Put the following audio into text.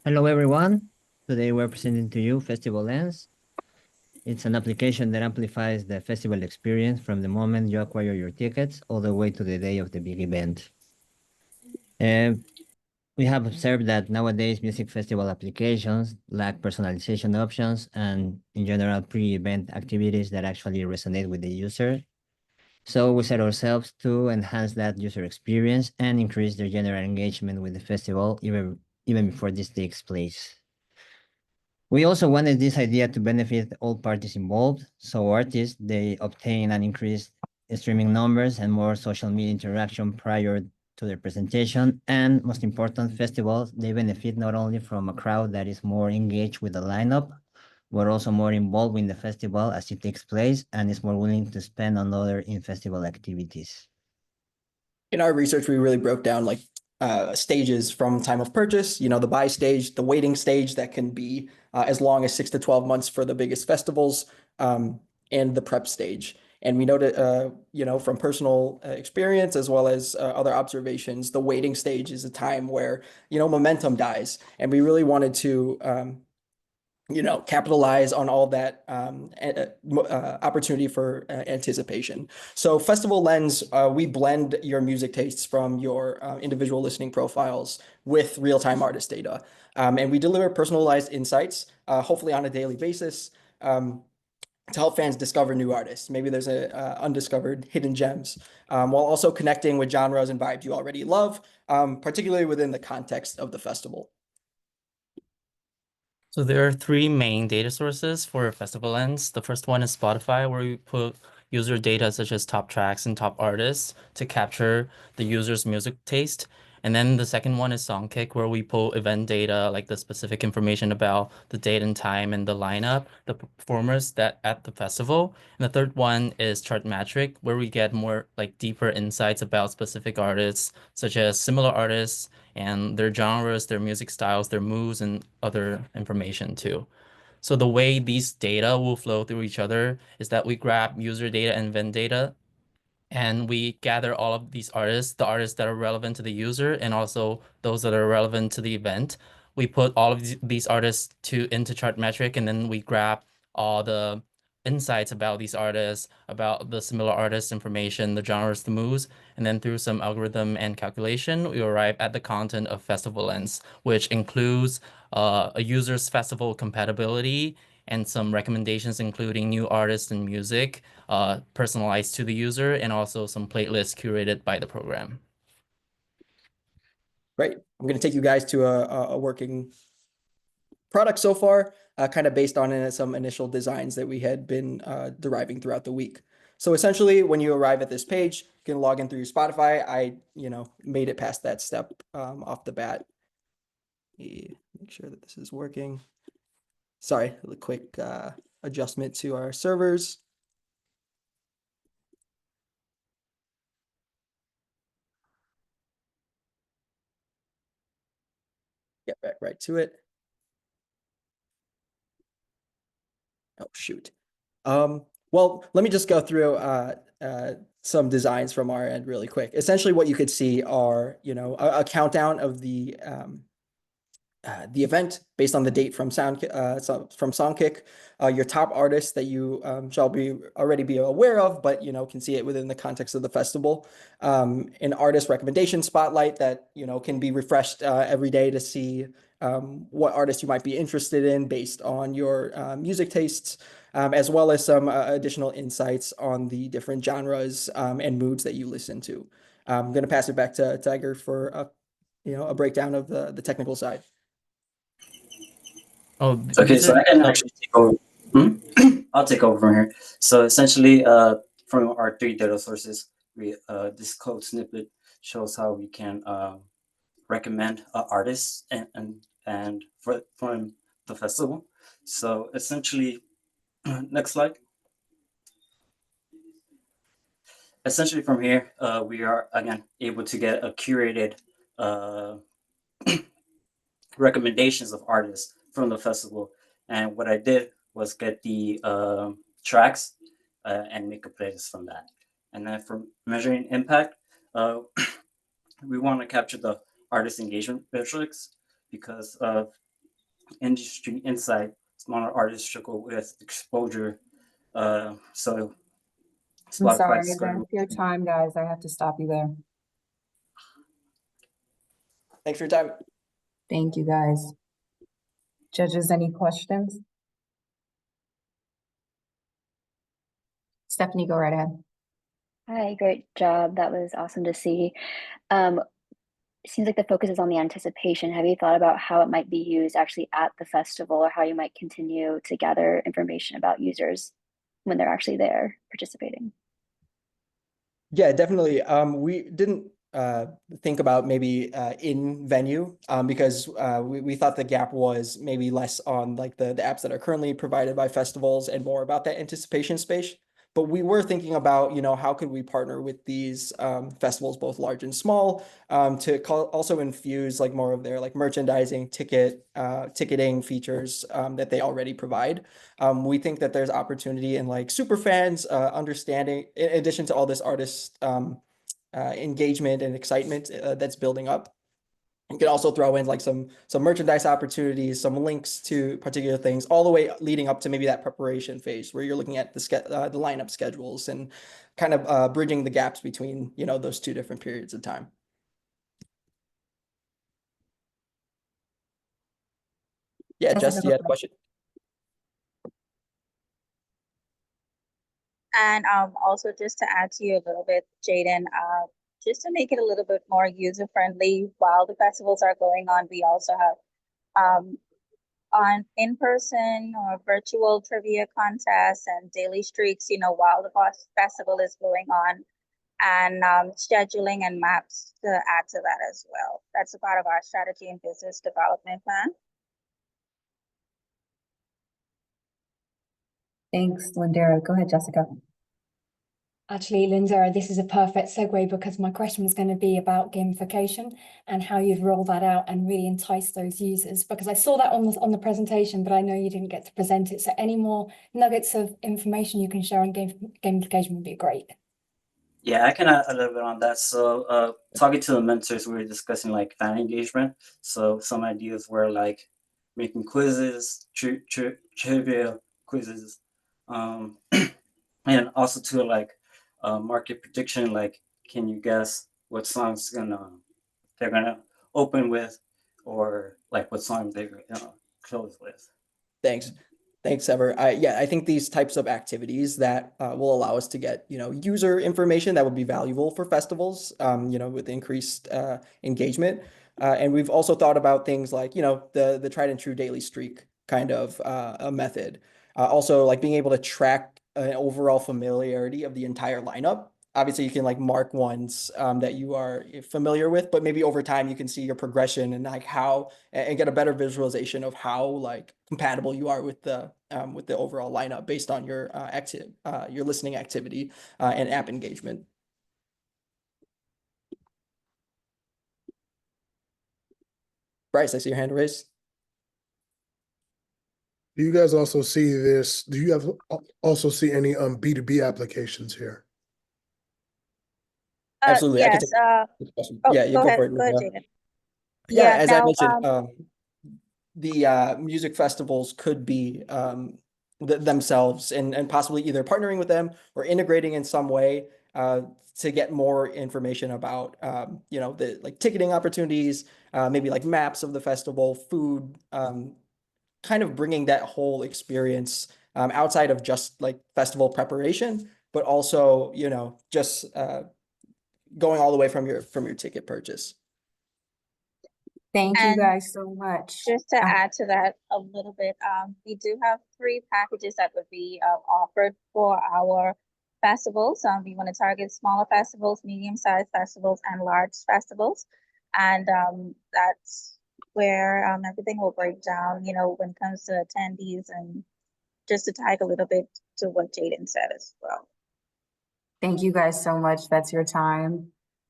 Hello, everyone. Today we're presenting to you FestivaLens. It's an application that amplifies the festival experience from the moment you acquire your tickets all the way to the day of the big event. We have observed that nowadays music festival applications lack personalization options and, in general, pre-event activities that actually resonate with the user. So we set ourselves to enhance that user experience and increase their general engagement with the festival even before this takes place. We also wanted this idea to benefit all parties involved. So artists, they obtain an increased streaming numbers and more social media interaction prior to their presentation. And most important, festivals, they benefit not only from a crowd that is more engaged with the lineup, but also more involved in the festival as it takes place and is more willing to spend on other in-festival activities. In our research, we really broke down like stages from time of purchase, the buy stage, the waiting stage that can be as long as 6 to 12 months for the biggest festivals, and the prep stage. And we noted, from personal experience as well as other observations, the waiting stage is a time where, momentum dies. And we really wanted to capitalize on all that opportunity for anticipation. So FestivaLens, we blend your music tastes from your individual listening profiles with real-time artist data. And we deliver personalized insights, hopefully on a daily basis, to help fans discover new artists. Maybe there's undiscovered hidden gems, while also connecting with genres and vibes you already love, particularly within the context of the festival. So there are three main data sources for FestivaLens. The first one is Spotify, where we put user data such as top tracks and top artists to capture the user's music taste. And then the second one is Songkick, where we pull event data, like the specific information about the date and time and the lineup, the performers that at the festival. And the third one is Chartmetric, where we get more like deeper insights about specific artists, such as similar artists and their genres, their music styles, their moods, and other information too. So the way these data will flow through each other is that we grab user data and event data, and we gather all of these artists, the artists that are relevant to the user and also those that are relevant to the event. We put all of these artists into Chartmetric, and then we grab all the insights about these artists, about the similar artist information, the genres, the moods, and then through some algorithm and calculation, we arrive at the content of FestivaLens, which includes a user's festival compatibility and some recommendations, including new artists and music, personalized to the user, and also some playlists curated by the program. Great. I'm going to take you guys to a working product so far, kind of based on some initial designs that we had been deriving throughout the week. So essentially, when you arrive at this page, you can log in through your Spotify. I, made it past that step off the bat. Make sure that this is working. Sorry, a quick adjustment to our servers. Get back right to it. Oh, shoot. Well, let me just go through some designs from our end really quick. Essentially, what you could see are, a countdown of the event based on the date from Songkick, your top artists that you shall already be aware of, but can see it within the context of the festival. An artist recommendation spotlight that can be refreshed every day to see what artists you might be interested in based on your music tastes, as well as some additional insights on the different genres and moods that you listen to. I'm going to pass it back to Tiger for a breakdown of the technical side. Oh, okay, so I can actually take over. I'll take over from here. So essentially, from our three data sources, this code snippet shows how we can recommend artists and from the festival. So essentially, next slide. Essentially, from here, we are again able to get a curated recommendations of artists from the festival. And what I did was get the tracks and make a playlist from that. And then for measuring impact, we want to capture the artist engagement metrics because industry insight, smaller artists struggle with exposure. So I'm Spotify sorry, discovery. that's your time, guys. I have to stop you there. Thanks for your time. Thank you, guys. Judges, any questions? Stephanie, go right ahead. Hi, great job. That was awesome to see. It seems like the focus is on the anticipation. Have you thought about how it might be used actually at the festival, or how you might continue to gather information about users when they're actually there participating? Yeah, definitely. We didn't think about maybe in venue because we thought the gap was maybe less on like the apps that are currently provided by festivals and more about that anticipation space. But we were thinking about, how could we partner with these festivals, both large and small, to also infuse like more of their like merchandising, ticketing features that they already provide. We think that there's opportunity in like super fans understanding, in addition to all this artist engagement and excitement that's building up. You can also throw in like some merchandise opportunities, some links to particular things, all the way leading up to maybe that preparation phase where you're looking at the lineup schedules and kind of bridging the gaps between those two different periods of time. Yeah, Jess, you had a question. And also just to add to you a little bit, Jayden, just to make it a little bit more user-friendly while the festivals are going on, we also have on in-person or virtual trivia contests and daily streaks, while the festival is going on, and scheduling and maps to add to that as well. That's a part of our strategy and business development plan. Thanks, Lyndera. Go ahead, Jessica. Actually, Lyndera, this is a perfect segue because my question was going to be about gamification and how you'd roll that out and really entice those users, because I saw that on the presentation, but I know you didn't get to present it. So any more nuggets of information you can share on gamification would be great. Yeah, I can add a little bit on that. So talking to the mentors, we were discussing like fan engagement. So some ideas were like making quizzes, trivia quizzes, and also to like market prediction, like can you guess what songs they're gonna open with, or like what song they're gonna close with. Thanks, Ever. I think these types of activities that will allow us to get, user information that would be valuable for festivals, with increased engagement. And we've also thought about things like, the tried and true daily streak kind of a method. Also, like being able to track an overall familiarity of the entire lineup. Obviously, you can like mark ones that you are familiar with, but maybe over time you can see your progression and like how and get a better visualization of how like compatible you are with the overall lineup based on your your listening activity and app engagement. Bryce, I see your hand raised. Do you guys also see this? Do you also see any B2B applications here? Absolutely. Yes. This question. Oh, Yeah, you go go ahead. for it. Go ahead, Lyndera. Jayden. Yeah, as I now, mentioned, the music festivals could be themselves and possibly either partnering with them or integrating in some way to get more information about the like ticketing opportunities, maybe like maps of the festival, food, kind of bringing that whole experience outside of just like festival preparation, but also just going all the way from your ticket purchase. Thank you And guys so much. just to add to that a little bit, we do have 3 packages that would be offered for our festivals. We want to target smaller festivals, medium-sized festivals, and large festivals. And that's where everything will break down, when it comes to attendees, and just to tag a little bit to what Jayden said as well. Thank you guys so much. That's your time.